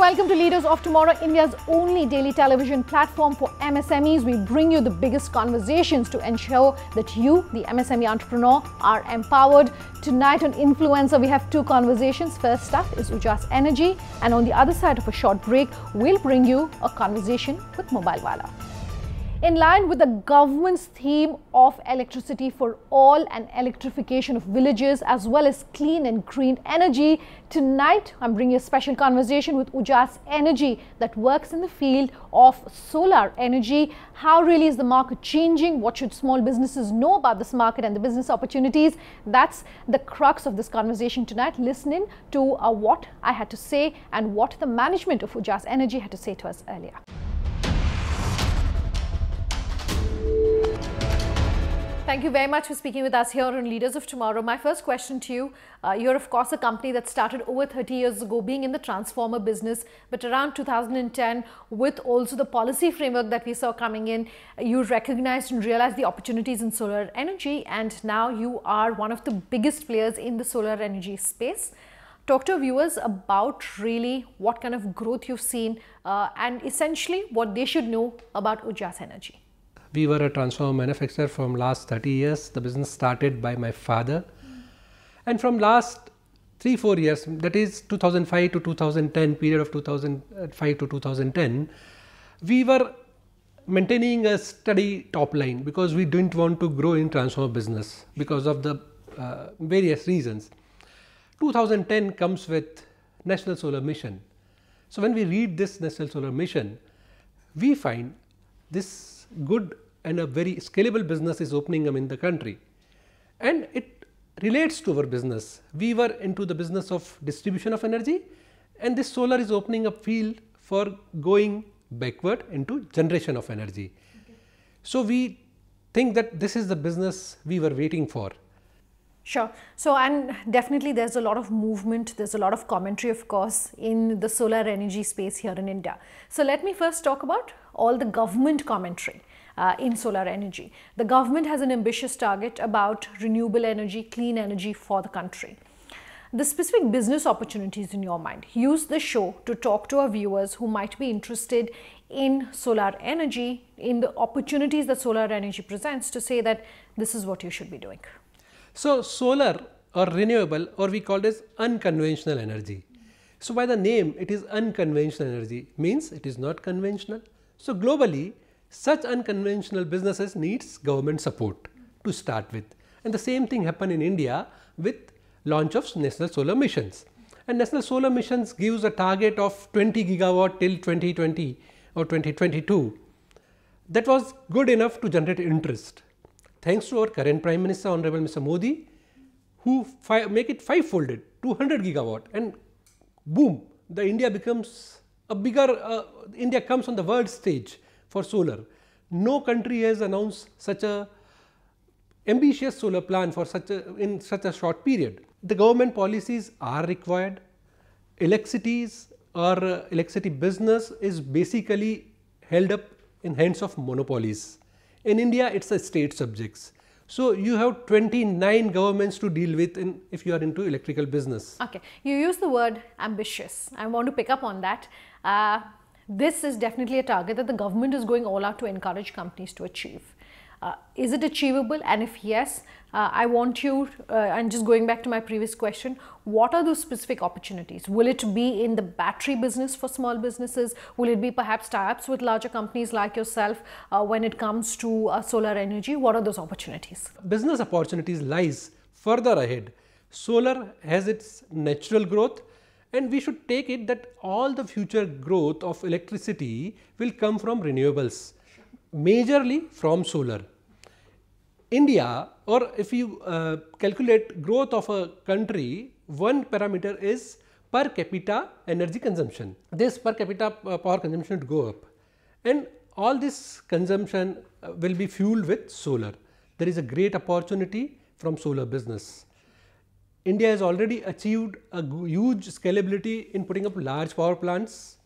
welcome to Leaders of Tomorrow, India's only daily television platform for MSMEs. We bring you the biggest conversations to ensure that you, the MSME entrepreneur, are empowered. Tonight on Influencer, we have two conversations. First up is Ujaas Energy, and on the other side of a short break, we'll bring you a conversation with Mobilewalla. In line with the government's theme of electricity for all and electrification of villages as well as clean and green energy, tonight I'm bringing a special conversation with Ujaas Energy that works in the field of solar energy. How really is the market changing? What should small businesses know about this market and the business opportunities? That's the crux of this conversation tonight. Listening to what I had to say and what the management of Ujaas Energy had to say to us earlier. Thank you very much for speaking with us here on Leaders of Tomorrow. My first question to you, you're of course a company that started over 30 years ago being in the transformer business, but around 2010 with also the policy framework that we saw coming in, you recognized and realized the opportunities in solar energy, and now you are one of the biggest players in the solar energy space. Talk to our viewers about really what kind of growth you've seen and essentially what they should know about Ujaas Energy. We were a transformer manufacturer from last 30 years. The business started by my father. And from last 3-4 years, that is 2005 to 2010, period of 2005 to 2010, we were maintaining a steady top line because we didn't want to grow in transformer business because of the various reasons. 2010 comes with National Solar Mission. So when we read this National Solar Mission, we find this good and a very scalable business is opening up in the country, and it relates to our business. We were into the business of distribution of energy, and this solar is opening up field for going backward into generation of energy. Okay. So we think that this is the business we were waiting for. Sure. So, and definitely there's a lot of movement, there's a lot of commentary of course in the solar energy space here in India. So let me first talk about all the government commentary in solar energy. The government has an ambitious target about renewable energy, clean energy for the country. The specific business opportunities in your mind, use the show to talk to our viewers who might be interested in solar energy, in the opportunities that solar energy presents, to say that this is what you should be doing. So solar or renewable, or we call it as unconventional energy. So by the name, it is unconventional energy, means it is not conventional. So globally, such unconventional businesses needs government support to start with. And the same thing happened in India with launch of National Solar Missions. And National Solar Missions gives a target of 20 gigawatt till 2020 or 2022. That was good enough to generate interest. Thanks to our current Prime Minister, Honorable Mr. Modi, who make it five-folded, 200 gigawatt, and boom, the India becomes a bigger, India comes on the world stage for solar. No country has announced such a ambitious solar plan for in such a short period. The government policies are required. Electricities or electricity business is basically held up in hands of monopolies. In India, it's a state subjects. So you have 29 governments to deal with if you are into electrical business. Okay, you use the word ambitious. I want to pick up on that. This is definitely a target that the government is going all out to encourage companies to achieve. Is it achievable? And if yes, I want you, and just going back to my previous question, what are those specific opportunities? Will it be in the battery business for small businesses? Will it be perhaps tie-ups with larger companies like yourself when it comes to solar energy? What are those opportunities? Business opportunities lies further ahead. Solar has its natural growth, and we should take it that all the future growth of electricity will come from renewables, majorly from solar. India, or if you calculate growth of a country, one parameter is per capita energy consumption. This per capita power consumption would go up, and all this consumption will be fueled with solar. There is a great opportunity from solar business. India has already achieved a huge scalability in putting up large power plants.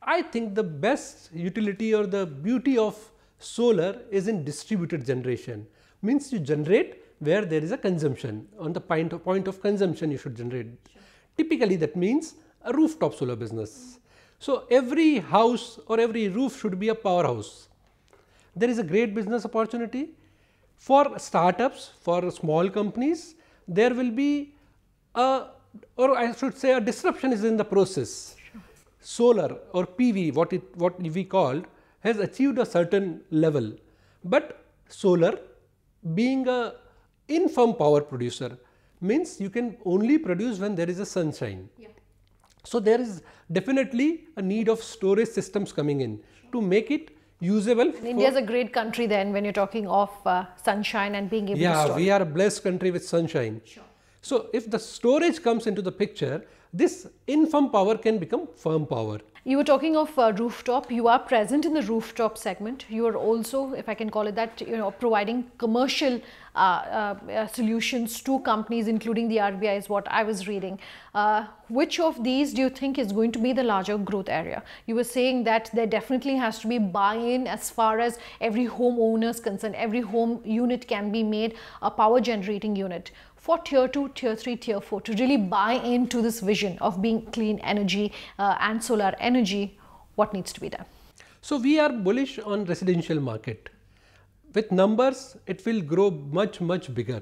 I think the best utility or the beauty of solar is in distributed generation. Means you generate where there is a consumption, on the point of consumption you should generate. Sure. Typically that means a rooftop solar business. So, every house or every roof should be a powerhouse. There is a great business opportunity for startups, for small companies. There will be a, or I should say, a disruption is in the process. Sure. Solar or PV, what we called, has achieved a certain level, but solar, being a in-firm power producer, means you can only produce when there is a sunshine. Yeah. So, there is definitely a need of storage systems coming in to make it usable. India is a great country then when you're talking of sunshine and being able to store. Yeah, we are a blessed country with sunshine. Sure. So, if the storage comes into the picture, this infirm power can become firm power. You were talking of rooftop. You are present in the rooftop segment. You are also, if I can call it that, providing commercial solutions to companies, including the RBI is what I was reading. Which of these do you think is going to be the larger growth area? You were saying that there definitely has to be buy-in as far as every homeowner is concerned. Every home unit can be made a power generating unit. For tier 2, tier 3, tier 4 to really buy into this vision of being clean energy and solar energy, what needs to be done? So, we are bullish on residential market. With numbers, it will grow much bigger,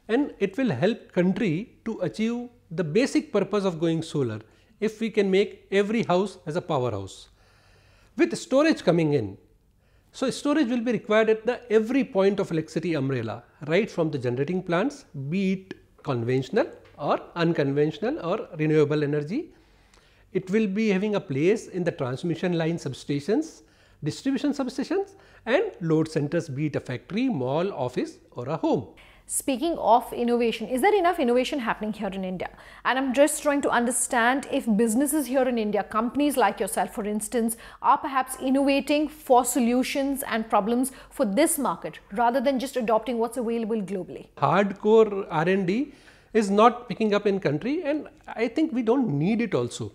and it will help country to achieve the basic purpose of going solar if we can make every house as a powerhouse. With storage coming in, so storage will be required at the every point of electricity umbrella, right from the generating plants, be it conventional or unconventional or renewable energy. It will be having a place in the transmission line substations, distribution substations and load centers, be it a factory, mall, office or a home. Speaking of innovation, is there enough innovation happening here in India? And I'm just trying to understand if businesses here in India, companies like yourself for instance, are perhaps innovating for solutions and problems for this market rather than just adopting what's available globally. Hardcore R&D is not picking up in country, and I think we don't need it also,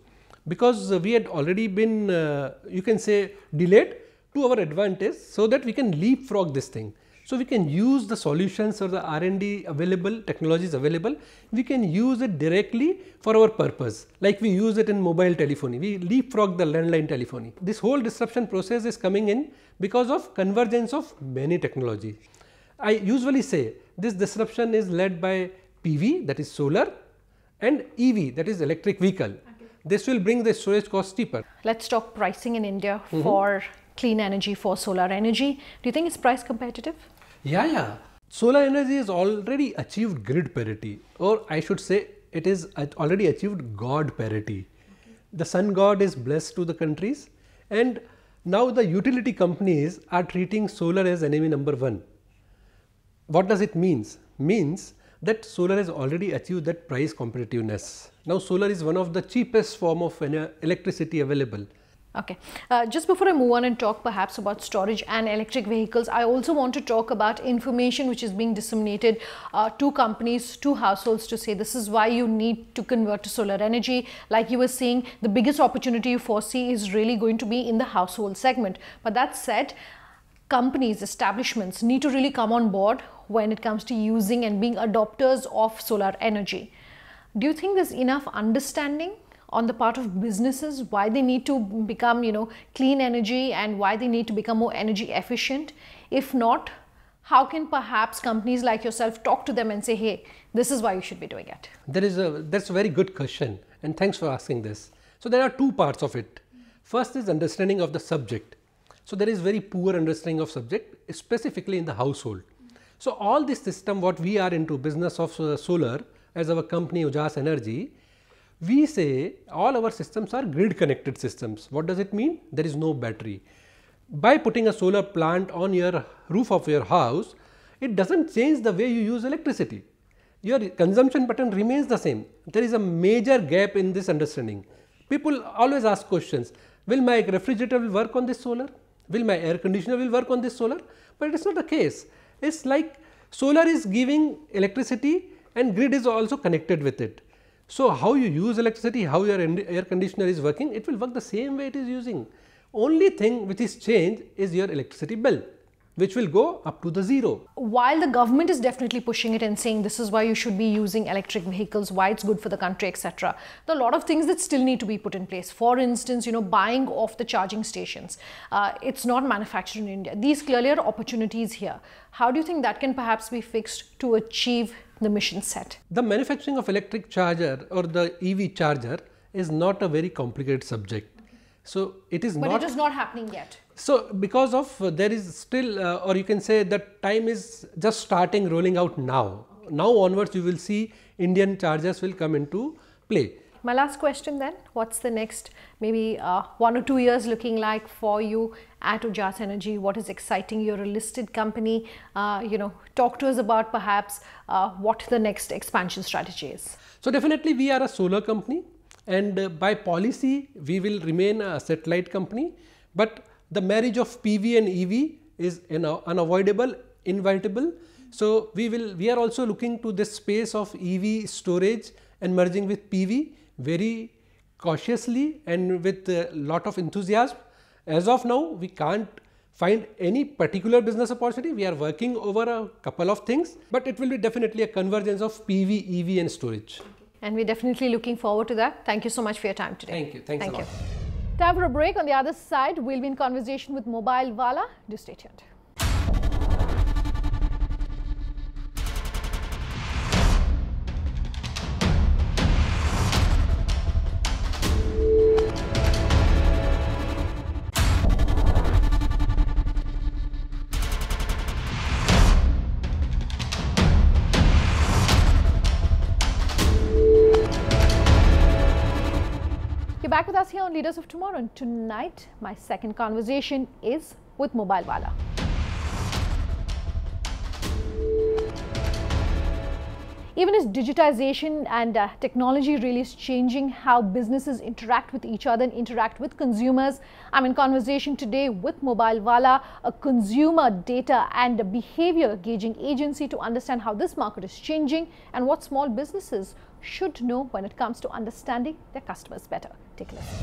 because we had already been you can say delayed to our advantage, so that we can leapfrog this thing. So, we can use the solutions or the R&D available, technologies available, we can use it directly for our purpose, like we use it in mobile telephony, we leapfrog the landline telephony. This whole disruption process is coming in because of convergence of many technologies. I usually say this disruption is led by PV, that is solar, and EV, that is electric vehicle. Okay. This will bring the storage cost cheaper. Let's talk pricing in India for clean energy, for solar energy. Do you think it's price competitive? Yeah. Solar energy has already achieved grid parity, or I should say it is already achieved God parity. Okay. The sun god is blessed to the countries, and now the utility companies are treating solar as enemy number 1. What does it mean? Means that solar has already achieved that price competitiveness. Now solar is one of the cheapest form of electricity available. Okay. Just before I move on and talk perhaps about storage and electric vehicles, I also want to talk about information which is being disseminated to companies, to households, to say this is why you need to convert to solar energy. Like you were saying, the biggest opportunity you foresee is really going to be in the household segment. But that said, companies, establishments need to really come on board when it comes to using and being adopters of solar energy. Do you think there's enough understanding on the part of businesses why they need to become clean energy and why they need to become more energy efficient? If not, how can perhaps companies like yourself talk to them and say, hey, this is why you should be doing it? That's a very good question, and thanks for asking this. So there are two parts of it. First is understanding of the subject. So there is very poor understanding of subject, specifically in the household. So all this system, what we are into business of solar as our company Ujaas Energy, we say all our systems are grid connected systems. What does it mean? There is no battery. By putting a solar plant on your roof of your house, it doesn't change the way you use electricity. Your consumption pattern remains the same. There is a major gap in this understanding. People always ask questions, will my refrigerator will work on this solar? Will my air conditioner will work on this solar? But it's not the case. It's like solar is giving electricity and grid is also connected with it. So how you use electricity, how your air conditioner is working, it will work the same way it is using. Only thing which is changed is your electricity bill. which will go up to the 0. While the government is definitely pushing it and saying this is why you should be using electric vehicles, why it's good for the country, etc., there are a lot of things that still need to be put in place. For instance, buying off the charging stations. It's not manufactured in India. These clearly are opportunities here. How do you think that can perhaps be fixed to achieve the mission set? The manufacturing of electric charger or the EV charger is not a very complicated subject. So it is But it is not happening yet. So because of there is still or you can say that time is just starting rolling out now. Now onwards you will see Indian chargers will come into play. My last question then, what's the next maybe 1 or 2 years looking like for you at Ujaas Energy? What is exciting? You're a listed company. Talk to us about perhaps what the next expansion strategy is. So definitely we are a solar company, and by policy we will remain a satellite company, but the marriage of PV and EV is unavoidable, inevitable. So we are also looking to this space of EV storage and merging with PV very cautiously and with a lot of enthusiasm. As of now, we can't find any particular business opportunity. We are working over a couple of things, but it will be definitely a convergence of PV, EV and storage. And we're definitely looking forward to that. Thank you so much for your time today. Thank you. Thanks a lot. Time for a break. On the other side, we'll be in conversation with Mobilewalla. Do stay tuned. You're back with us here on Leaders of Tomorrow, and tonight my second conversation is with Mobilewalla. Even as digitization and technology really is changing how businesses interact with each other and interact with consumers, I'm in conversation today with Mobilewalla, a consumer data and behavior gauging agency, to understand how this market is changing and what small businesses should know when it comes to understanding their customers better. Take a listen.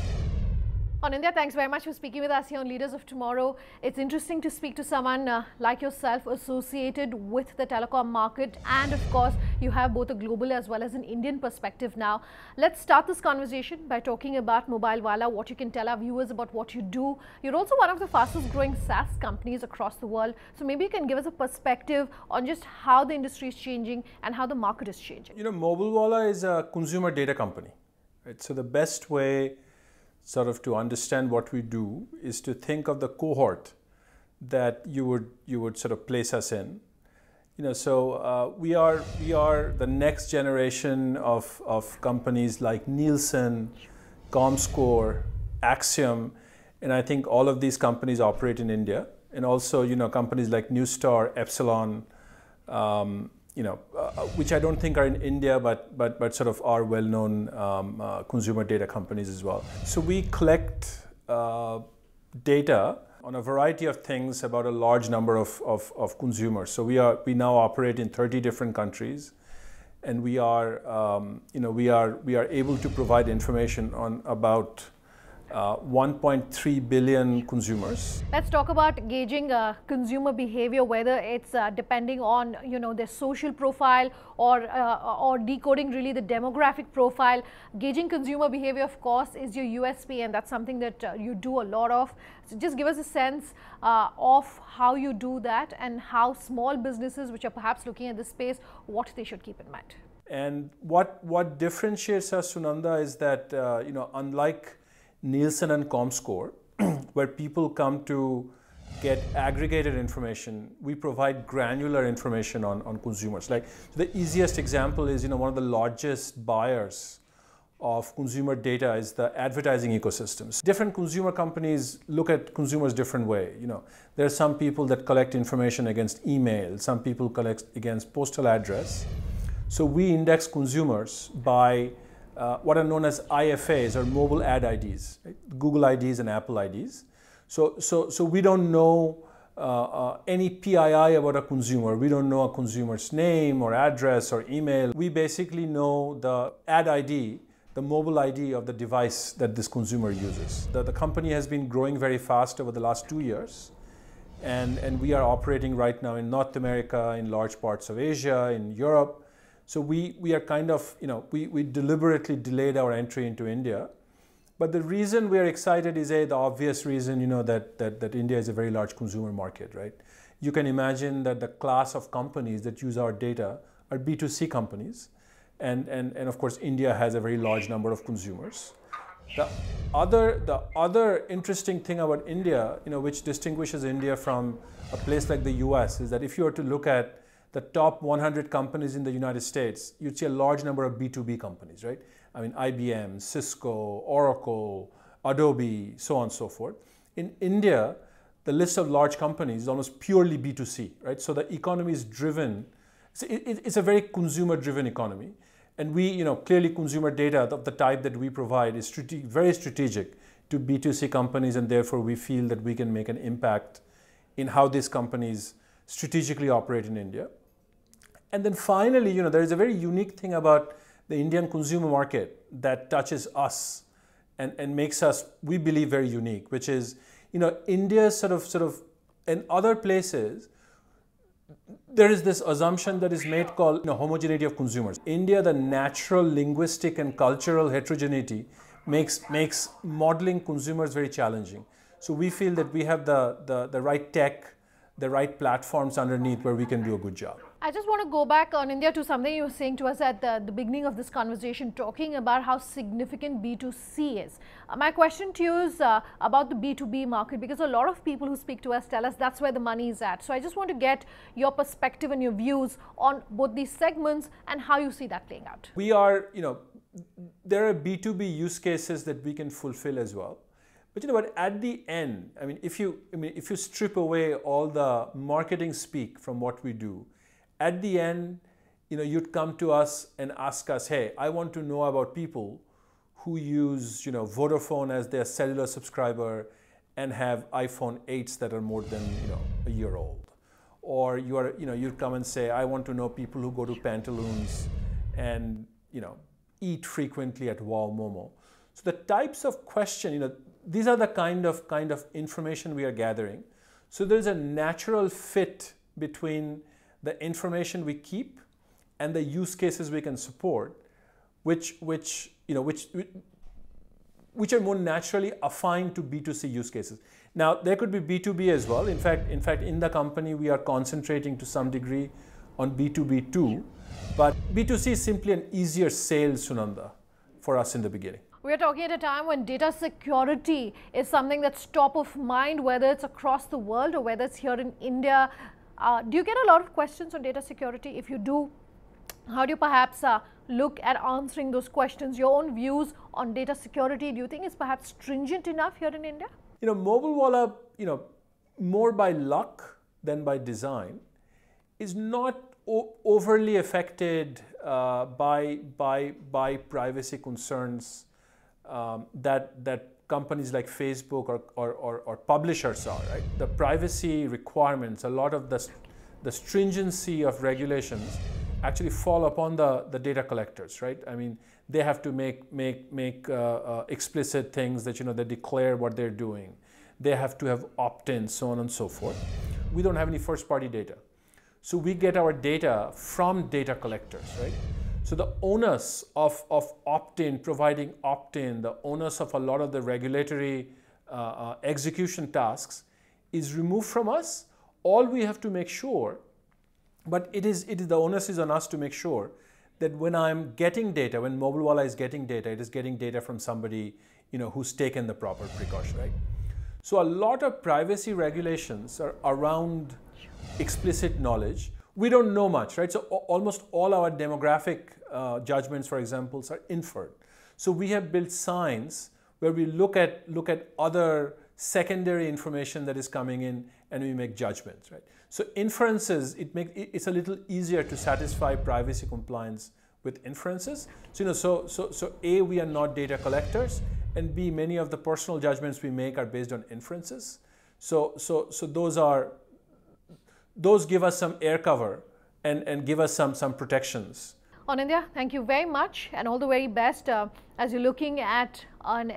Anindya, thanks very much for speaking with us here on Leaders of Tomorrow. It's interesting to speak to someone like yourself associated with the telecom market, and of course you have both a global as well as an Indian perspective now. Let's start this conversation by talking about Mobilewalla, what you can tell our viewers about what you do. You're also one of the fastest growing SaaS companies across the world, so maybe you can give us a perspective on just how the industry is changing and how the market is changing. Mobilewalla is a consumer data company, right? So the best way sort of to understand what we do is to think of the cohort that you would sort of place us in. So we are the next generation of companies like Nielsen, Comscore, Axiom, and I think all of these companies operate in India, and also companies like Newstar, Epsilon, which I don't think are in India, but sort of are well-known consumer data companies as well. So we collect data on a variety of things about a large number of consumers. So we now operate in 30 different countries, and we are able to provide information on about 1.3 billion consumers. Let's talk about gauging consumer behavior, whether it's depending on their social profile or decoding really the demographic profile. Gauging consumer behavior, of course, is your USP, and that's something that you do a lot of. So just give us a sense of how you do that and how small businesses which are perhaps looking at this space, what they should keep in mind. And what differentiates us, Sunanda, is that unlike Nielsen and Comscore, where people come to get aggregated information, we provide granular information on consumers. Like the easiest example is, one of the largest buyers of consumer data is the advertising ecosystems. Different consumer companies look at consumers different way. There are some people that collect information against email, some people collect against postal address. So we index consumers by what are known as IFAs, or mobile ad IDs, right? Google IDs and Apple IDs. So we don't know any PII about a consumer. We don't know a consumer's name or address or email. We basically know the ad ID, the mobile ID of the device that this consumer uses. The company has been growing very fast over the last 2 years. and we are operating right now in North America, in large parts of Asia, in Europe. So we are kind of, we deliberately delayed our entry into India. But the reason we are excited is the obvious reason, that India is a very large consumer market, right? You can imagine that the class of companies that use our data are B2C companies. And of course, India has a very large number of consumers. The other interesting thing about India, which distinguishes India from a place like the US, is that if you were to look at the top 100 companies in the United States, you'd see a large number of B2B companies, right? I mean, IBM, Cisco, Oracle, Adobe, so on and so forth. In India, the list of large companies is almost purely B2C, right? So the economy is driven, it's a very consumer-driven economy. And we, clearly consumer data of the type that we provide is very strategic to B2C companies, and therefore we feel that we can make an impact in how these companies strategically operate in India. And then finally, there is a very unique thing about the Indian consumer market that touches us and makes us, we believe, very unique, which is, India sort of, in other places, there is this assumption that is made called homogeneity of consumers. India, the natural linguistic and cultural heterogeneity makes modeling consumers very challenging. So we feel that we have the right tech, the right platforms underneath where we can do a good job. I just want to go back, Anindya, to something you were saying to us at the beginning of this conversation, talking about how significant B2C is. My question to you is about the B2B market, because a lot of people who speak to us tell us that's where the money is at. So I just want to get your perspective and your views on both these segments and how you see that playing out. We are, there are B2B use cases that we can fulfill as well. But at the end, if you strip away all the marketing speak from what we do, at the end, you'd come to us and ask us, hey, I want to know about people who use, Vodafone as their cellular subscriber and have iPhone 8s that are more than, a year old. Or you'd come and say, I want to know people who go to Pantaloons and, eat frequently at Wow Momo. So the types of question, these are the kind of information we are gathering. So there's a natural fit between the information we keep and the use cases we can support, which are more naturally affine to B2C use cases. Now, there could be B2B as well. In fact, in the company, we are concentrating to some degree on B2B too. But B2C is simply an easier sale, Sunanda, for us in the beginning. We're talking at a time when data security is something that's top of mind, whether it's across the world or whether it's here in India. Do you get a lot of questions on data security? If you do, how do you perhaps look at answering those questions? Your own views on data security, do you think is perhaps stringent enough here in India? Mobilewalla, more by luck than by design, is not overly affected by privacy concerns that companies like Facebook or publishers are, right? The privacy requirements, a lot of the stringency of regulations actually fall upon the data collectors, right? They have to make explicit things that, they declare what they're doing. They have to have opt-ins, so on and so forth. We don't have any first-party data. So we get our data from data collectors, right? So the onus of opt-in, providing opt-in, the onus of a lot of the regulatory execution tasks is removed from us. All we have to make sure, but the onus is on us to make sure that when I'm getting data, when Mobilewalla is getting data, it is getting data from somebody, who's taken the proper precaution, right? So a lot of privacy regulations are around explicit knowledge. We don't know much, right? So almost all our demographic judgments, for example, are inferred. So we have built science where we look at other secondary information that is coming in and we make judgments, right? So inferences, it's a little easier to satisfy privacy compliance with inferences. So A, we are not data collectors, and B, many of the personal judgments we make are based on inferences. So those give us some air cover and give us some protections. Anindya, thank you very much and all the very best as you're looking at an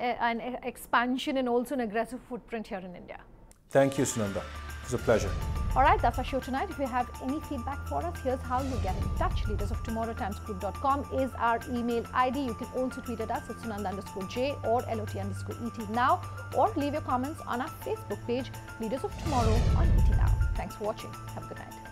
expansion and also an aggressive footprint here in India. Thank you, Sunanda. was a pleasure. Alright, that's our show tonight. If you have any feedback for us, here's how you get in touch. leadersoftomorrow@timesgroup.com is our email ID. You can also tweet at us at Sunanda_J or LOT_ET now, or leave your comments on our Facebook page, Leaders of Tomorrow on ET Now. Thanks for watching. Have a good night.